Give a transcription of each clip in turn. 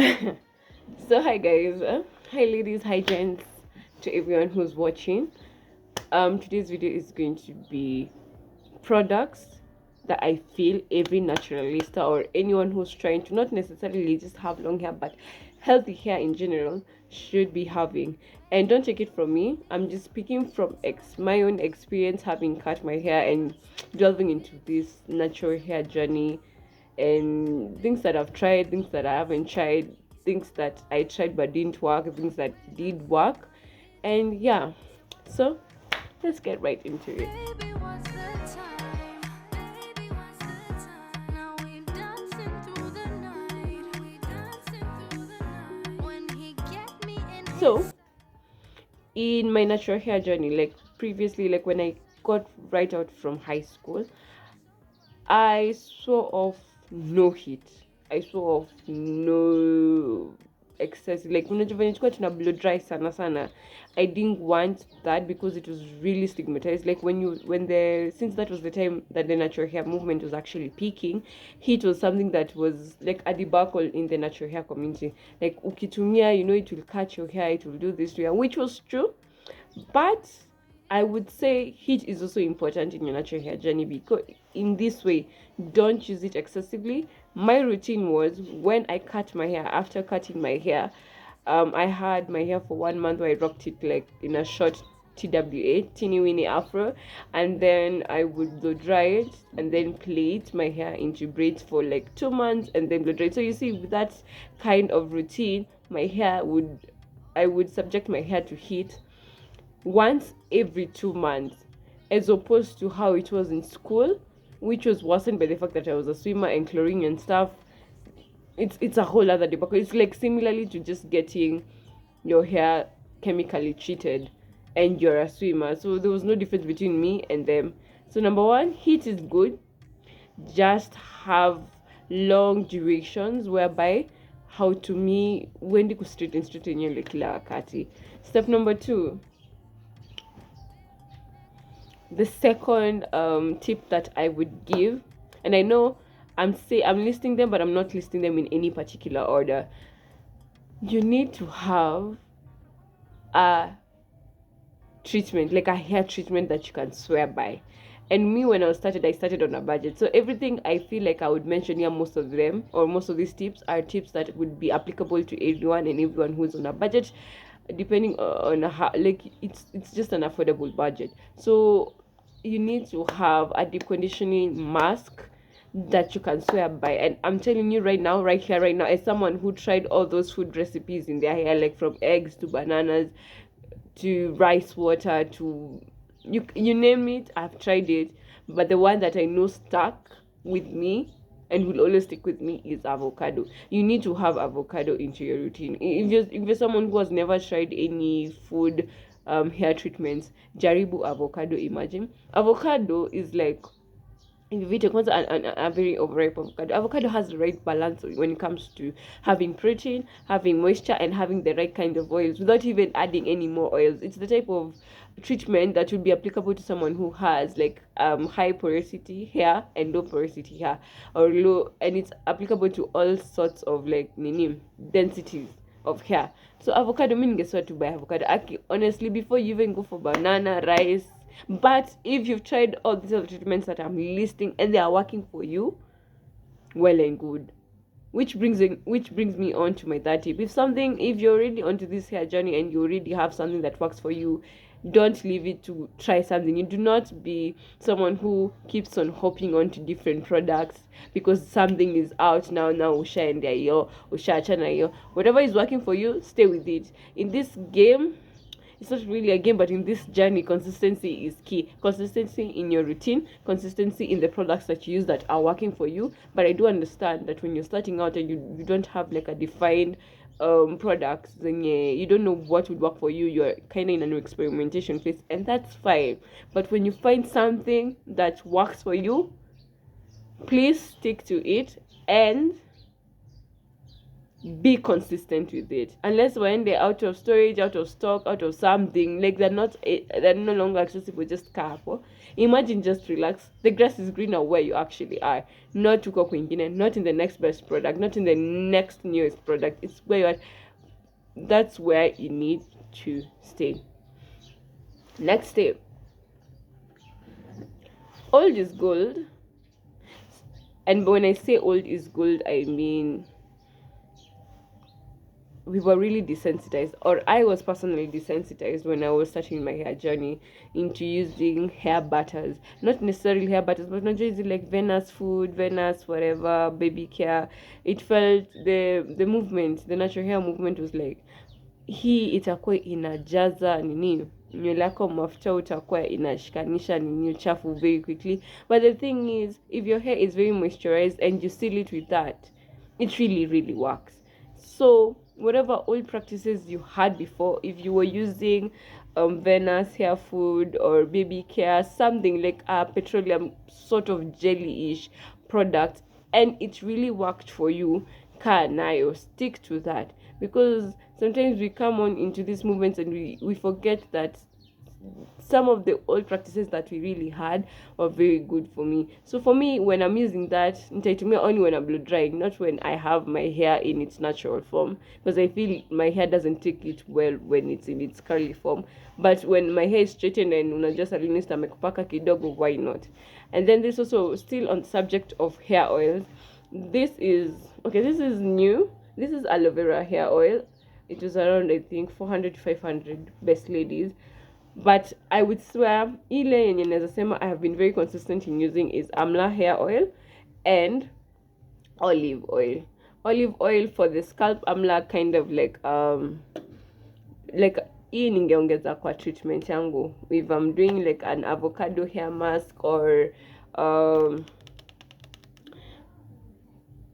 So hi guys, hi ladies, hi gents, to everyone who's watching. Today's video is going to be products that I feel every naturalista or anyone who's trying to not necessarily just have long hair but healthy hair in general should be having. And don't take it from me. I'm just speaking from my own experience having cut my hair and delving into this natural hair journey and things that I've tried, things that I haven't tried, things that I tried but didn't work, things that did work. And yeah, so let's get right into it. So, in my natural hair journey, like previously, like when I got right out from high school, I saw off no heat. I saw off no excess. Like unajua venye tulikuwa tuna blow dry sana sana. I didn't want that because it was really stigmatized. Like since that was the time that the natural hair movement was actually peaking, heat was something that was like a debacle in the natural hair community. Like ukitumia, it will catch your hair, it will do this to you, which was true. But I would say heat is also important in your natural hair journey because in this way, don't use it excessively. My routine was when I cut my hair, after cutting my hair, I had my hair for 1 month where I rocked it like in a short TWA, teeny weeny afro, and then I would blow dry it and then plait my hair into braids for like 2 months and then blow dry it. So you see, with that kind of routine, I would subject my hair to heat once every 2 months, as opposed to how it was in school, which was worsened by the fact that I was a swimmer and chlorine and stuff. It's a whole other debacle. It's like similarly to just getting your hair chemically treated and you're a swimmer. So there was no difference between me and them. So number one, heat is good. Just have long durations whereby how to me when ku straight in your kila wakati. Step number two, the second tip that I would give, and I know I'm listing them, but I'm not listing them in any particular order. You need to have a treatment, like a hair treatment that you can swear by. And me, when I started on a budget. So everything I feel like I would mention here, most of them or most of these tips are tips that would be applicable to everyone and everyone who's on a budget, depending on how, like it's just an affordable budget. So you need to have a deep conditioning mask that you can swear by. And I'm telling you right now, right here, right now, as someone who tried all those food recipes in their hair, like from eggs to bananas to rice water to you name it, I've tried it. But the one that I know stuck with me and will always stick with me is avocado. You need to have avocado into your routine. If you're someone who has never tried any food hair treatments, jaribu avocado. Imagine avocado is like, if you take a very overripe avocado has the right balance when it comes to having protein, having moisture, and having the right kind of oils without even adding any more oils. It's the type of treatment that would be applicable to someone who has like high porosity hair and low porosity hair, or low, and it's applicable to all sorts of like densities of hair. So avocado, mean guess what to buy avocado. Honestly, before you even go for banana, rice, but if you've tried all these other treatments that I'm listing and they are working for you, well and good. Which brings me on to my third tip. If you're already onto this hair journey and you already have something that works for you, don't leave it to try something. You do not be someone who keeps on hopping onto different products because something is out now usha and usha chana. Whatever is working for you, stay with it. In this game, it's not really a game, but in this journey, consistency is key. Consistency in your routine, consistency in the products that you use that are working for you. But I do understand that when you're starting out and you don't have like a defined products, then you don't know what would work for you. You're kind of in an experimentation phase, and that's fine. But when you find something that works for you, please stick to it and be consistent with it. Unless when they're out of storage, out of stock, out of something, like they're no longer accessible, just careful. Imagine, just relax. The grass is greener where you actually are, not to kwingine, not in the next best product, not in the next newest product. It's where you are. That's where you need to stay. Next step, old is gold. And when I say old is gold, I mean we were really desensitized, or I was personally desensitized when I was starting my hair journey into using hair butters. Not necessarily hair butters, but not just like Venus food, Venus whatever, baby care. It felt the movement, the natural hair movement was like, hii itakuwa inajaza nini nywele yako mafuta, utakuwa inashikanisha nini uchafu very quickly. But the thing is, if your hair is very moisturized and you seal it with that, it really really works. So whatever old practices you had before, if you were using Venus hair food or baby care, something like a petroleum sort of jelly-ish product, and it really worked for you, kaa nayo, stick to that. Because sometimes we come on into these movements and we forget that some of the old practices that we really had were very good for me. So for me, when I'm using that, nitaitumia only when I'm blow drying, not when I have my hair in its natural form, because I feel my hair doesn't take it well when it's in its curly form. But when my hair is straightened and unajua salinista amekupaka kidogo, why not? And then this also still on the subject of hair oils. This is okay. This is new. This is aloe vera hair oil. It was around, I think, 400 to 500 best ladies. But I would swear ile yenye naweza sema I have been very consistent in using is amla hair oil and olive oil. Olive oil for the scalp, amla kind of like hii ningeongeza kwa treatment yangu if I'm doing like an avocado hair mask or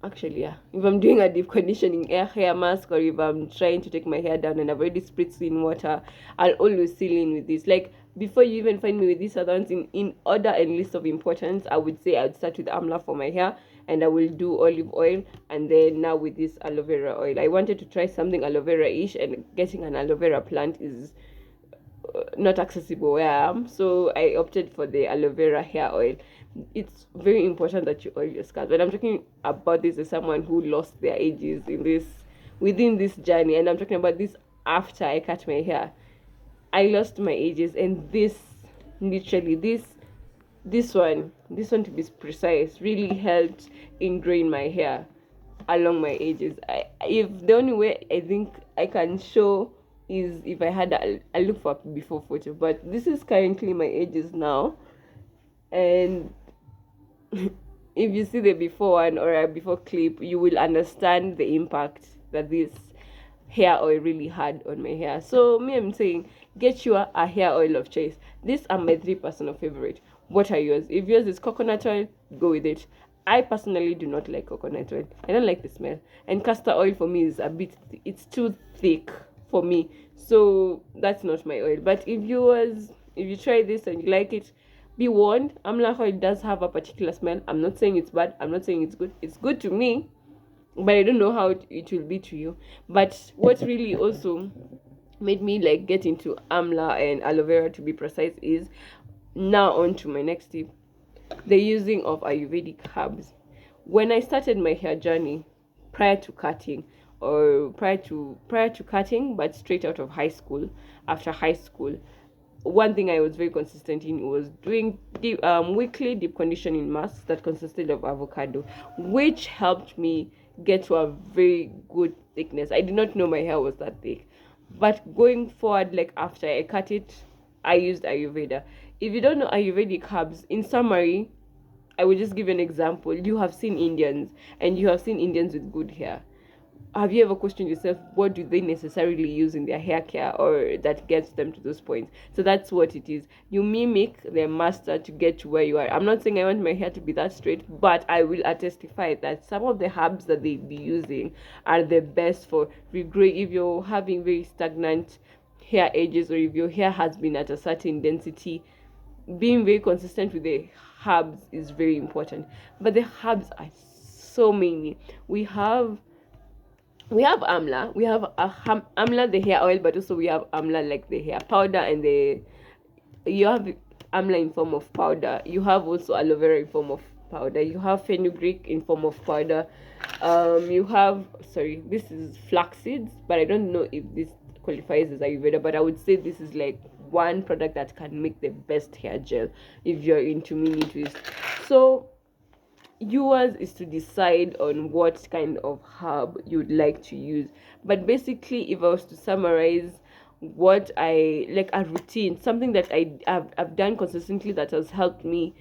actually, yeah, if I'm doing a deep conditioning hair mask, or if I'm trying to take my hair down and I've already spritzed in water, I'll always seal in with this. Like before you even find me with these other ones in order and list of importance, I would say I'd start with amla for my hair, and I will do olive oil, and then now with this aloe vera oil. I wanted to try something aloe vera-ish, and getting an aloe vera plant is not accessible where I am, so I opted for the aloe vera hair oil. It's very important that you oil your scalp, and I'm talking about this as someone who lost their ages in this within this journey, and I'm talking about this after I cut my hair. I lost my ages, and this literally this one to be precise really helped in growing my hair along my ages. If the only way I think I can show is if I had I look for a before photo, but this is currently my ages now, and if you see the before one or a before clip, you will understand the impact that this hair oil really had on my hair. So me, I'm saying get you a hair oil of choice. These are my three personal favorite. What are yours? If yours is coconut oil, go with it. I personally do not like coconut oil. I don't like the smell. And castor oil for me is a bit, it's too thick for me. So that's not my oil. But if you try this and you like it, be warned, amla oil does have a particular smell. I'm not saying it's bad. I'm not saying it's good. It's good to me, but I don't know how it will be to you. But what really also made me like get into amla and aloe vera, to be precise, is now on to my next tip: the using of Ayurvedic herbs. When I started my hair journey, prior to cutting, or prior to cutting, but straight out of high school, after high school, one thing I was very consistent in was doing weekly deep conditioning masks that consisted of avocado, which helped me get to a very good thickness. I did not know my hair was that thick, but going forward, like after I cut it, I used Ayurveda. If you don't know Ayurvedic herbs, in summary, I will just give an example. You have seen Indians, and you have seen Indians with good hair. Have you ever questioned yourself, what do they necessarily use in their hair care or that gets them to those points? So that's what it is. You mimic their master to get to where you are. I'm not saying I want my hair to be that straight, but I will testify that some of the herbs that they be using are the best for regrowing. If you're having very stagnant hair edges, or if your hair has been at a certain density, being very consistent with the herbs is very important. But the herbs are so many. We have we have amla, we have amla the hair oil, but also we have amla like the hair powder, and the you have amla in form of powder, you have also aloe vera in form of powder, you have fenugreek in form of powder, you have, sorry, this is flax seeds, but I don't know if this qualifies as ayurveda, but I would say this is like one product that can make the best hair gel if you're into mini twist. So yours is to decide on what kind of herb you'd like to use. But basically, if I was to summarize what I like, a routine, something that I've done consistently that has helped me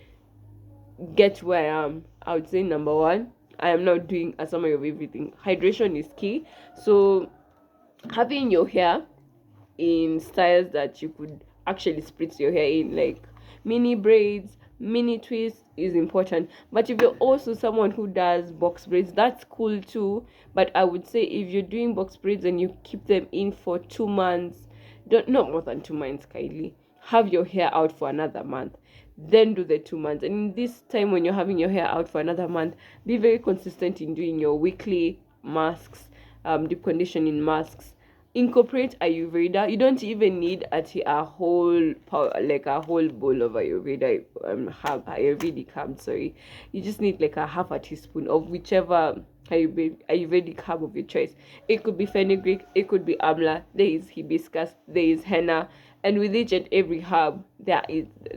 get where I am, I would say number one, I am now doing a summary of everything. Hydration is key. So having your hair in styles that you could actually split your hair in, like mini braids, mini twists, is important. But if you're also someone who does box braids, that's cool too. But I would say if you're doing box braids and you keep them in for 2 months, don't, not more than 2 months, Kylie, have your hair out for another month, then do the 2 months. And in this time when you're having your hair out for another month, be very consistent in doing your weekly masks, deep conditioning masks. Incorporate ayurveda. You don't even need a whole like a whole bowl of ayurveda, have ayurvedic herb, sorry. You just need like a half a teaspoon of whichever ayurvedic herb of your choice. It could be fenugreek, it could be amla, there is hibiscus, there is henna, and with each and every herb there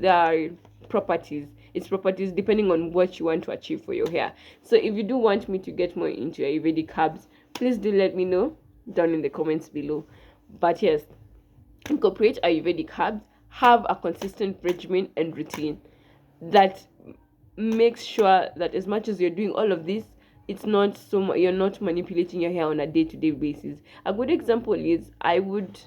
are properties, its properties depending on what you want to achieve for your hair. So if you do want me to get more into ayurvedic herbs, please do let me know down in the comments below. But yes, incorporate ayurvedic herbs, have a consistent regimen and routine that makes sure that as much as you're doing all of this, it's not you're not manipulating your hair on a day-to-day basis. A good example is, I would,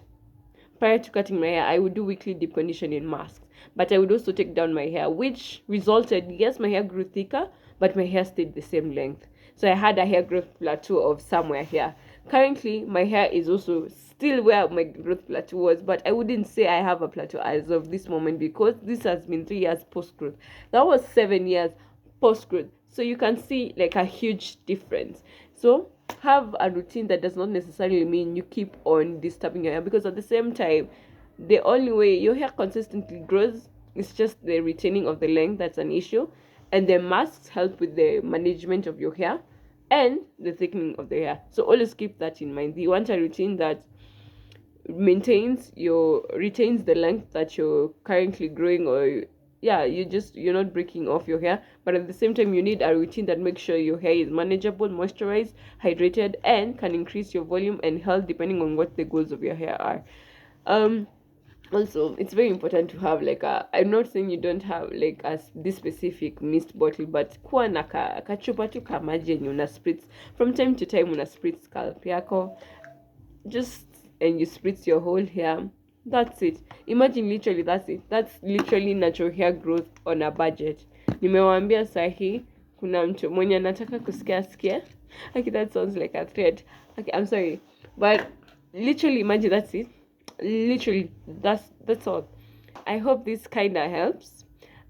prior to cutting my hair, I would do weekly deep conditioning masks, but I would also take down my hair, which resulted, yes, my hair grew thicker, but my hair stayed the same length. So I had a hair growth plateau of somewhere here. Currently, my hair is also still where my growth plateau was, but I wouldn't say I have a plateau as of this moment, because this has been 3 years post growth. That was 7 years post growth. So you can see like a huge difference. So have a routine that does not necessarily mean you keep on disturbing your hair, because at the same time, the only way your hair consistently grows is just the retaining of the length that's an issue, and the masks help with the management of your hair and the thickening of the hair. So always keep that in mind. You want a routine that retains the length that you're currently growing, or yeah, you're not breaking off your hair, but at the same time you need a routine that makes sure your hair is manageable, moisturized, hydrated, and can increase your volume and health depending on what the goals of your hair are. Also, it's very important to have like I'm not saying you don't have like this specific mist bottle, but kuwa na kachupa tu ka maji yenye una spritz from time to time, una spritz scalp yako, just, and you spritz your whole hair. That's it. Imagine, literally, that's it. That's literally natural hair growth on a budget. Nimewambia sahi kuna mtu mwenye anataka kusikia. Okay, that sounds like a threat. Okay, I'm sorry, but literally imagine, that's it. Literally, that's all. I hope this kind of helps.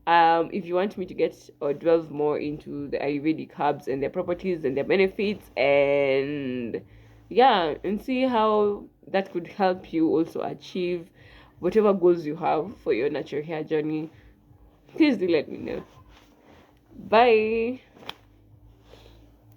If you want me to get or delve more into the ayurvedic herbs and their properties and their benefits, and yeah, and see how that could help you also achieve whatever goals you have for your natural hair journey, please do let me know. Bye.